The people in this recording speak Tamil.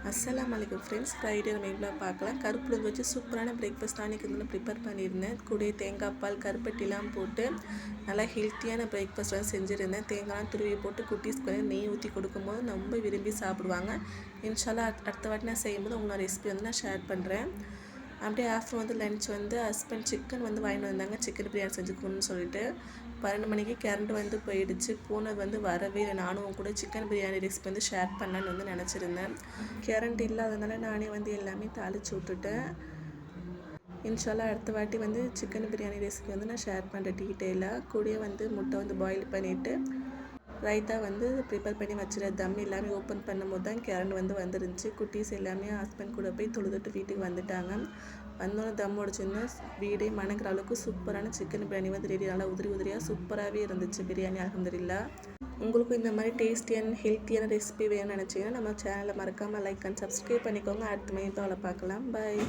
அஸ்ஸலாமு அலைக்கும் ஃப்ரெண்ட்ஸ். ஃப்ரைடே நம்ம இவ்வளோ பார்க்கலாம். கருப்புளுந்து வச்சு சூப்பரான பிரேக்ஃபாஸ்ட் அன்றைக்கி வந்து ப்ரிப்பேர் பண்ணியிருந்தேன். கூட தேங்காய் பால் கருப்பட்டிலாம் போட்டு நல்லா ஹெல்த்தியான பிரேக்ஃபாஸ்ட் வந்து செஞ்சுருந்தேன். தேங்காய்லாம் துருவி போட்டு குட்டீஸ்க்கு வந்து நெய் ஊற்றி கொடுக்கும்போது ரொம்ப விரும்பி சாப்பிடுவாங்க. இன்ஷால்லா அடுத்த வாட்டி நான் செய்யும்போது உங்களோட ரெசிபி வந்து நான் ஷேர் பண்ணுறேன். அப்படியே ஆஃப்டர் வந்து லன்ச் வந்து ஹஸ்பண்ட் சிக்கன் வந்து வாங்கிட்டு வந்தாங்க. சிக்கன் பிரியாணி செஞ்சுக்கணும்னு சொல்லிட்டு 12 மணிக்கு கரண்ட் வந்து போயிடுச்சு. போனது வந்து வரவே இல்லை. நானும் கூட சிக்கன் பிரியாணி ரெசிபி வந்து ஷேர் பண்ணலான்னு வந்து நினச்சிருந்தேன். கரண்ட் இல்லாததுனால நானே வந்து எல்லாமே தாளித்து விட்டுட்டேன். இன்ஷால்லா அடுத்த வாட்டி வந்து சிக்கன் பிரியாணி ரெசிபி வந்து நான் ஷேர் பண்ணுறேன் டீட்டெயிலாக. கூடயே வந்து முட்டை வந்து பாயில் பண்ணிவிட்டு ரைத்தா வந்து ப்ரிப்பேர் பண்ணி வச்சுருந்தேன். தம் எல்லாமே ஓப்பன் பண்ணும்போது தான் கரண்ட் வந்து வந்துருந்துச்சு. குட்டீஸ் எல்லாமே ஹஸ்பண்ட் கூட போய் தொழுதுட்டு வீட்டுக்கு வந்துட்டாங்க. வந்தோடனே தம் உடைச்சிருந்தா வீடே மணக்கிற அளவுக்கு சூப்பரான சிக்கன் பிரியாணி வந்து ரெடி. நல்லா உதிரி உதிரியாக சூப்பராகவே இருந்துச்சு பிரியாணி. அல்ஹம்துலில்லாஹ். உங்களுக்கும் இந்த மாதிரி டேஸ்டியான ஹெல்த்தியான ரெசிபி வேணும்னு நினச்சிங்கன்னா நம்ம சேனலை மறக்காமல் லைக் அண்ட் சப்ஸ்கிரைப் பண்ணிக்கோங்க. அடுத்த மையத்தோட பார்க்கலாம். பாய்.